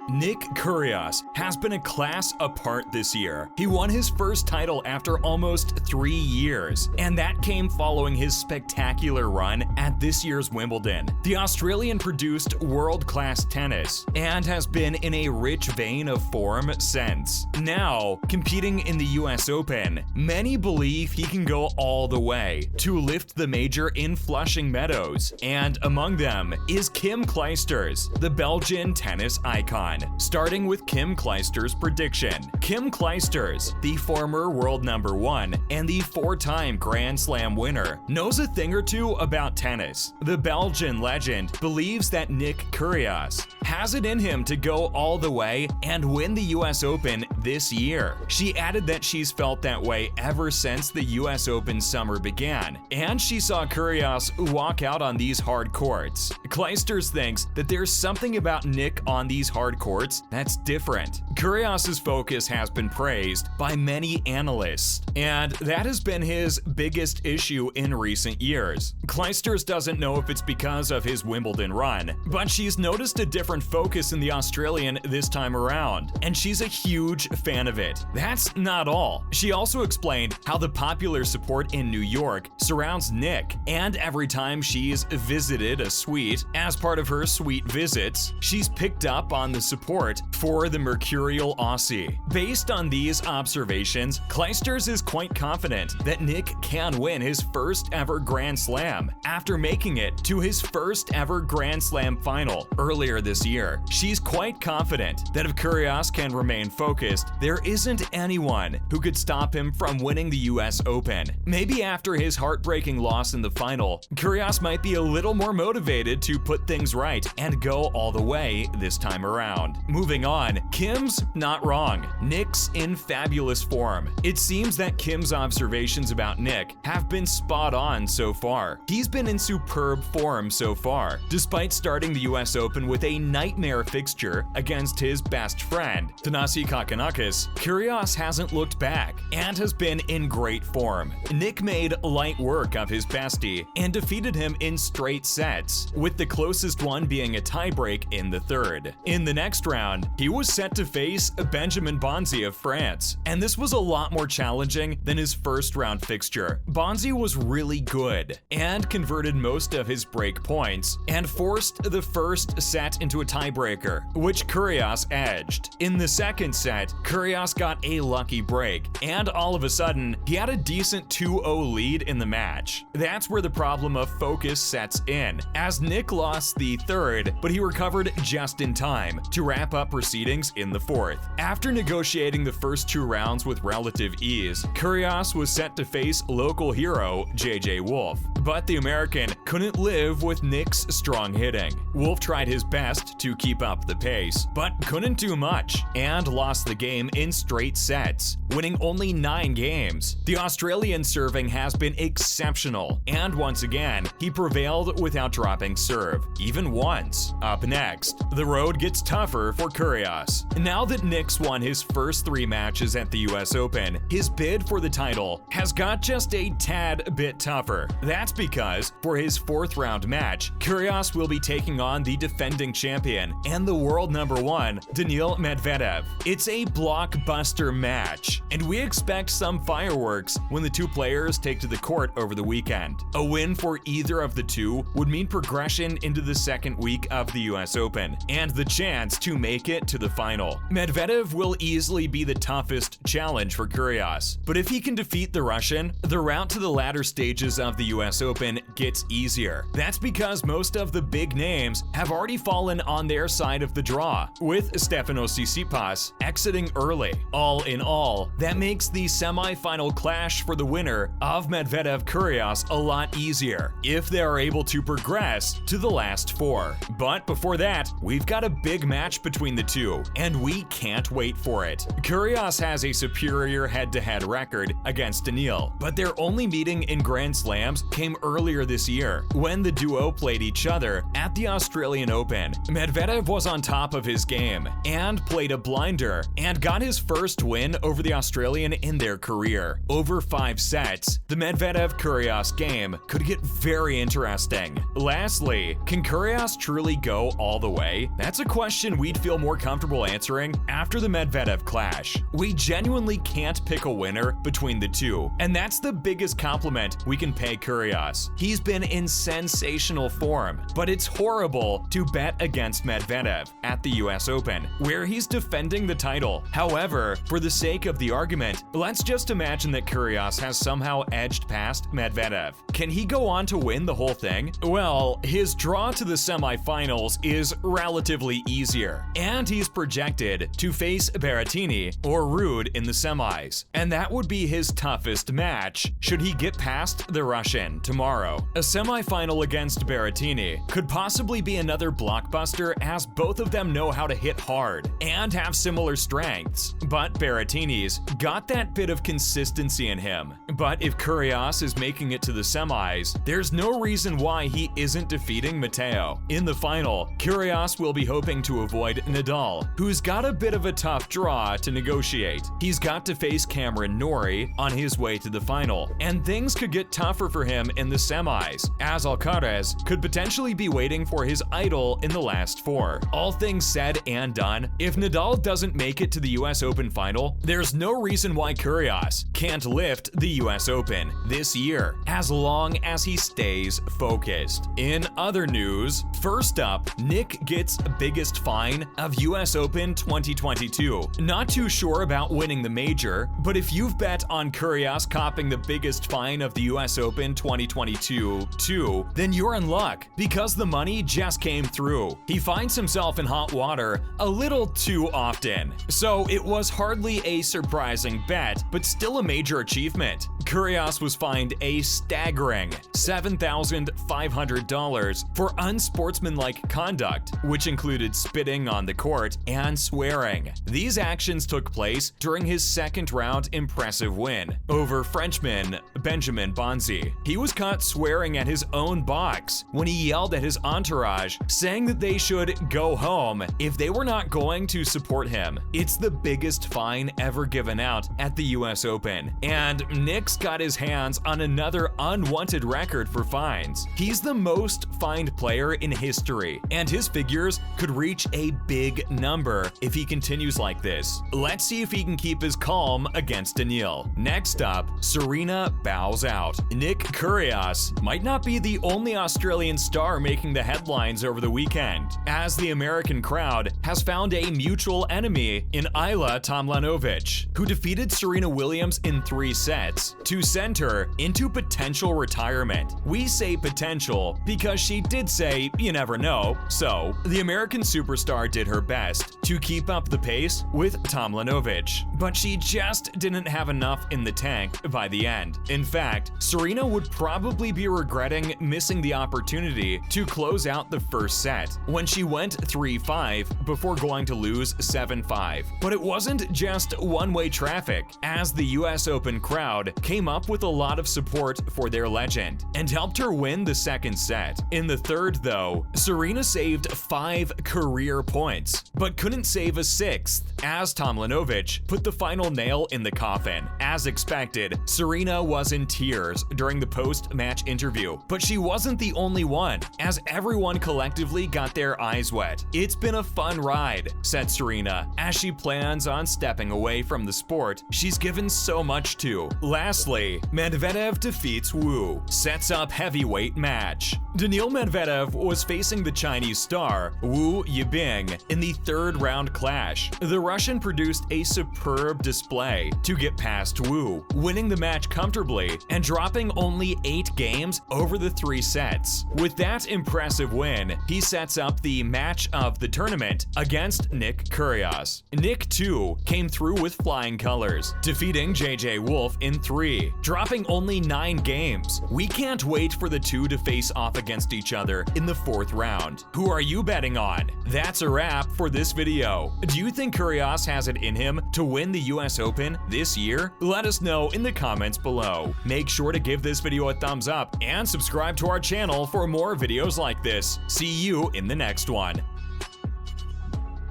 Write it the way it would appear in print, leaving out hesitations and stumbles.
Nick Kyrgios has been a class apart this year. He won his first title after almost 3 years, and that came following his spectacular run at this year's Wimbledon. The Australian produced world-class tennis and has been in a rich vein of form since. Now, competing in the US Open, many believe he can go all the way to lift the major in Flushing Meadows, and among them is Kim Clijsters, the Belgian tennis icon. Starting with Kim Clijsters' prediction. Kim Clijsters, the former world number 1 and the 4-time Grand Slam winner, knows a thing or two about tennis. The Belgian legend believes that Nick Kyrgios has it in him to go all the way and win the US Open this year. She added that she's felt that way ever since the US Open summer began, and she saw Kyrgios walk out on these hard courts. Clijsters thinks that there's something about Nick on these hard courts that's different. Kyrgios' focus has been praised by many analysts, and that has been his biggest issue in recent years. Clijsters doesn't know if it's because of his Wimbledon run, but she's noticed a different focus in the Australian this time around, and she's a huge fan of it. That's not all. She also explained how the popular support in New York surrounds Nick, and every time she's visited a suite as part of her suite visits, she's picked up on the support for the mercurial Aussie. Based on these observations, Clijsters is quite confident that Nick can win his first ever Grand Slam after making it to his first ever Grand Slam final earlier this year. She's quite confident that if Kyrgios can remain focused, there isn't anyone who could stop him from winning the US Open. Maybe after his heartbreaking loss in the final, Kyrgios might be a little more motivated to put things right and go all the way this time around. Moving on, Kim's not wrong. Nick's in fabulous form. It seems that Kim's observations about Nick have been spot on so far. He's been in superb form so far, despite starting the US Open with a nightmare fixture against his best friend, Thanasi Kokkinakis. Kyrgios hasn't looked back and has been in great form. Nick made light work of his bestie and defeated him in straight sets, with the closest one being a tiebreak in the third. In the next round, he was set to face Benjamin Bonzi of France, and this was a lot more challenging than his first round fixture. Bonzi was really good and converted most of his break points and forced the first set into a tiebreaker, which Kyrgios edged. In the second set, Kyrgios got a lucky break, and all of a sudden, he had a decent 2-0 lead in the match. That's where the problem of focus sets in, as Nick lost the third, but he recovered just in time to wrap up proceedings in the fourth. After negotiating the first 2 rounds with relative ease, Kyrgios was set to face local hero JJ Wolf, but the American couldn't live with Nick's strong hitting. Wolf tried his best to keep up the pace, but couldn't do much and lost the game in straight sets, winning only 9 games. The Australian serving has been exceptional, and once again, he prevailed without dropping serve, even once. Up next, the road gets tougher for Kyrgios. Now that Nick's won his first 3 matches at the US Open, his bid for the title has got just a tad bit tougher. That's because for his 4th round match, Kyrgios will be taking on the defending champion and the world number 1, Daniil Medvedev. It's a blockbuster match, and we expect some fireworks when the 2 players take to the court over the weekend. A win for either of the 2 would mean progression into the second week of the US Open and the chance to make it to the final. Medvedev will easily be the toughest challenge for Kyrgios, but if he can defeat the Russian, the route to the latter stages of the US Open gets easier. That's because most of the big names have already fallen on their side of the draw, with Stefanos Tsitsipas exiting early. All in all, that makes the semi-final clash for the winner of Medvedev-Kyrgios a lot easier, if they are able to progress to the last 4. But before that, we've got a big match between the 2, and we can't wait for it. Kyrgios has a superior head-to-head record against Daniil, but their only meeting in Grand Slams came earlier this year, when the duo played each other at the Australian Open. Medvedev was on top of his game and played a blinder and got his first win over the Australian in their career. Over 5 sets, the Medvedev-Kyrgios game could get very interesting. Lastly, can Kyrgios truly go all the way? That's a question question we'd feel more comfortable answering after the Medvedev clash. We genuinely can't pick a winner between the two, and that's the biggest compliment we can pay Kyrgios. He's been in sensational form, but it's horrible to bet against Medvedev at the US Open, where he's defending the title. However, for the sake of the argument, let's just imagine that Kyrgios has somehow edged past Medvedev. Can he go on to win the whole thing? Well, his draw to the semifinals is relatively easier, and he's projected to face Berrettini or Ruud in the semis, and that would be his toughest match should he get past the Russian tomorrow. A semifinal against Berrettini could possibly be another blockbuster, as both of them know how to hit hard and have similar strengths, but Berrettini's got that bit of consistency in him. But if Kyrgios is making it to the semis, there's no reason why he isn't defeating Matteo. In the final, Kyrgios will be hoping to avoid Nadal, who's got a bit of a tough draw to negotiate. He's got to face Cameron Norrie on his way to the final, and things could get tougher for him in the semis, as Alcaraz could potentially be waiting for his idol in the last four. All things said and done, if Nadal doesn't make it to the US Open final, there's no reason why Kyrgios can't lift the US Open this year, as long as he stays focused. In other news, first up, Nick gets biggest fine of US Open 2022. Not too sure about winning the major, but if you've bet on Kyrgios copping the biggest fine of the US Open 2022 too, then you're in luck, because the money just came through. He finds himself in hot water a little too often, so it was hardly a surprising bet, but still a major achievement. Kyrgios was fined a staggering $7,500 for unsportsmanlike conduct, which included spitting on the court and swearing. These actions took place during his second round impressive win over Frenchman Benjamin Bonzi. He was caught swearing at his own box when he yelled at his entourage, saying that they should go home if they were not going to support him. It's the biggest fine ever given out at the US Open, and Nick's got his hands on another unwanted record for fines. He's the most fined player in history, and his figures could reach a big number if he continues like this. Let's see if he can keep his calm against Daniil. Next up, Serena bows out. Nick Kyrgios might not be the only Australian star making the headlines over the weekend, as the American crowd has found a mutual enemy in Ayla Tomljanovic, who defeated Serena Williams in 3 sets to send her into potential retirement. We say potential because she did say you never know, so the American superstar did her best to keep up the pace with Tomljanovic, but she just didn't have enough in the tank by the end. In fact, Serena would probably be regretting missing the opportunity to close out the first set when she went 3-5 before going to lose 7-5. But it wasn't just one-way traffic, as the US Open crowd came up with a lot of support for their legend and helped her win the second set. In the third, though, Serena saved 5 career points, but couldn't save a 6th, as Tomljanovic put the final nail in the coffin. As expected, Serena was in tears during the post-match interview, but she wasn't the only one, as everyone collectively got their eyes wet. "It's been a fun ride," said Serena, as she plans on stepping away from the sport she's given so much to. Lastly, Medvedev defeats Wu, sets up heavyweight match. Daniil Medvedev was facing the Chinese star Wu Yibing in the third round clash. The Russian produced a superb display to get past Wu, winning the match comfortably and dropping only 8 games over the 3 sets. With that impressive win, he sets up the match of the tournament against Nick Kyrgios. Nick, too, came through with flying colors, defeating JJ Wolf in 3, dropping only 9 games. We can't wait for the two to face off against each other in the 4th round. Who are you betting on? That's a wrap for this video. Do you think Kyrgios has it in him to win the US Open this year? Let us know in the comments below. Make sure to give this video a thumbs up and subscribe to our channel for more videos like this. See you in the next one.